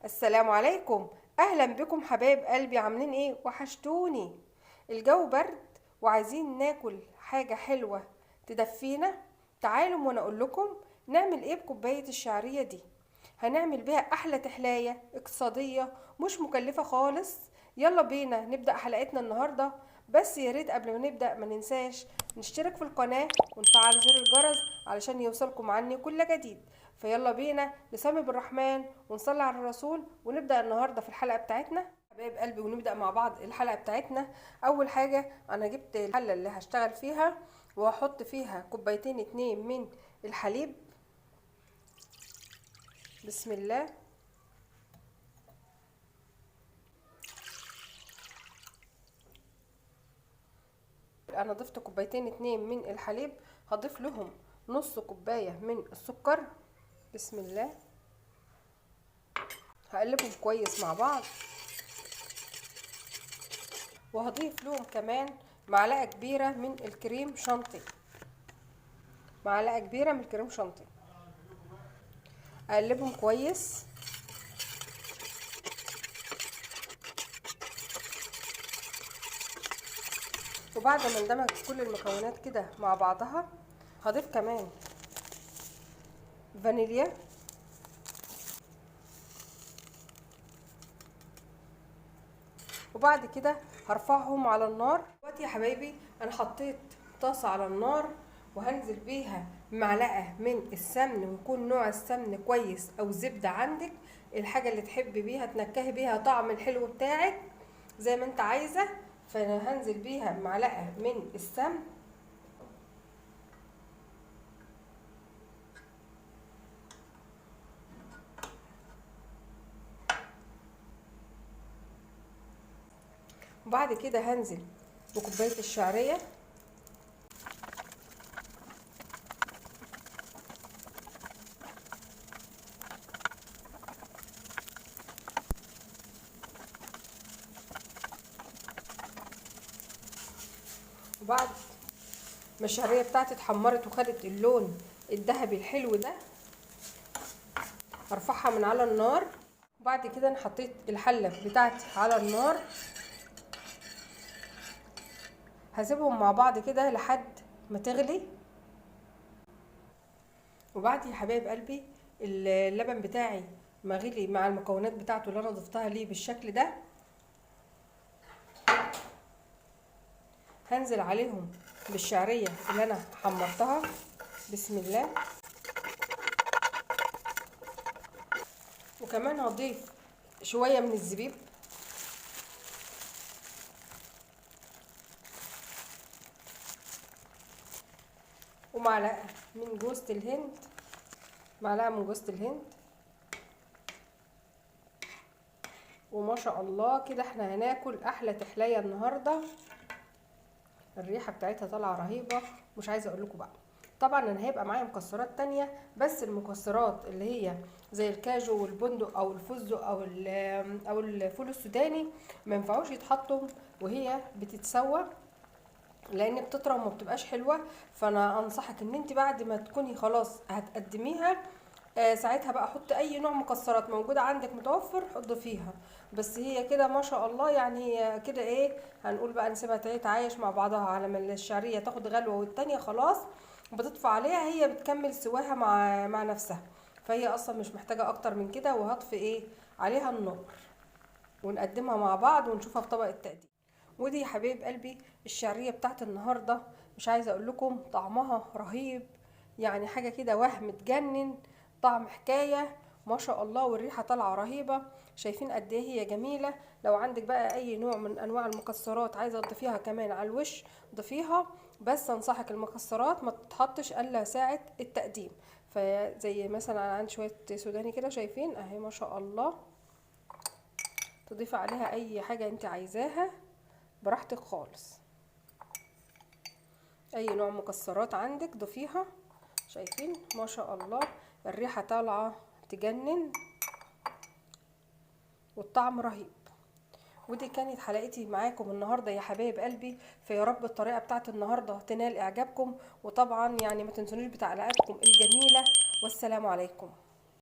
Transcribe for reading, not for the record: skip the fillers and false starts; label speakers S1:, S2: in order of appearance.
S1: السلام عليكم. اهلا بكم حبايب قلبي، عاملين ايه؟ وحشتوني. الجو برد وعايزين ناكل حاجة حلوة تدفينا. تعالوا وانا اقول لكم نعمل ايه بكوباية الشعرية دي. هنعمل بيها احلى تحلاية اقتصادية مش مكلفة خالص. يلا بينا نبدأ حلقتنا النهاردة. بس يا ريت قبل ما نبدأ ما ننساش نشترك في القناة ونفعل زر الجرس علشان يوصلكم عني كل جديد. فيلا بينا نسمي بالرحمن ونصلي على الرسول ونبدأ النهاردة في الحلقة بتاعتنا حبايب قلبي، ونبدأ مع بعض الحلقة بتاعتنا. أول حاجة أنا جبت الحلة اللي هشتغل فيها وهحط فيها كوبايتين اتنين من الحليب. بسم الله. أنا ضفت كوبايتين اتنين من الحليب، هضيف لهم نص كوباية من السكر. بسم الله. هقلبهم كويس مع بعض، وهضيف لهم كمان معلقة كبيرة من الكريم شانتي. معلقة كبيرة من الكريم شانتي. اقلبهم كويس. وبعد ما اندمج كل المكونات كده مع بعضها هضيف كمان فانيليا. وبعد كده هرفعهم على النار. دلوقتي يا حبايبي انا حطيت طاسة على النار وهنزل بيها معلقة من السمن، ويكون نوع السمن كويس او زبدة عندك، الحاجة اللي تحبي بيها تنكهي بيها طعم الحلو بتاعك زي ما انت عايزة. فانا هنزل بيها معلقة من السمن. وبعد كده هنزل بكوباية الشعرية. وبعد ما الشعرية بتاعتي اتحمرت وخدت اللون الذهبي الحلو ده هرفعها من على النار. وبعد كده انا حطيت الحلة بتاعتي على النار، هسيبهم مع بعض كده لحد ما تغلي. وبعد يا حبايب قلبي اللبن بتاعي ما غلي مع المكونات بتاعته اللي انا ضفتها ليه بالشكل ده، هنزل عليهم بالشعرية اللي انا حمرتها. بسم الله. وكمان هضيف شوية من الزبيب، ومعلقة من جوزة الهند. معلقة من جوزة الهند. وما شاء الله كده احنا هناكل احلى تحلية النهاردة. الريحة بتاعتها طالعة رهيبة، مش عايزة اقول لكم بقى. طبعا انا هيبقى معايا مكسرات تانية، بس المكسرات اللي هي زي الكاجو والبندق او الفستق او الفول السوداني ما ينفعوش يتحطوا وهي بتتسوى، لان بتطرى وما بتبقاش حلوه. فانا انصحك ان انت بعد ما تكوني خلاص هتقدميها ساعتها بقى حطي اي نوع مكسرات موجوده عندك متوفر حطي فيها. بس هي كده ما شاء الله، يعني هي كده ايه، هنقول بقى نسيبها تتعايش مع بعضها على ما الشعريه تاخد غلوه والتانيه خلاص بتطفى عليها، هي بتكمل سواها مع نفسها. فهي اصلا مش محتاجه اكتر من كده. وهطفي ايه عليها النار ونقدمها مع بعض ونشوفها في طبق التقديم. ودي يا حبايب قلبي الشعريه بتاعت النهارده، مش عايزه اقول لكم طعمها رهيب، يعني حاجه كده وهم تجنن، طعم حكايه ما شاء الله. والريحه طالعه رهيبه، شايفين قد ايه هي جميله. لو عندك بقى اي نوع من انواع المكسرات عايزه تضيفيها كمان على الوش ضيفيها، بس انصحك المكسرات ما تتحطش الا ساعه التقديم. فزي مثلا انا عندي شويه سوداني كده شايفين اهي ما شاء الله، تضيفي عليها اي حاجه انت عايزاها براحتك خالص. اي نوع مكسرات عندك ضيفيها. شايفين ما شاء الله الريحه طالعه تجنن والطعم رهيب. ودي كانت حلقتي معاكم النهارده يا حبايب قلبي. فيا رب الطريقه بتاعت النهارده تنال اعجابكم، وطبعا يعني ما تنسونيش بتعليقاتكم الجميله. والسلام عليكم.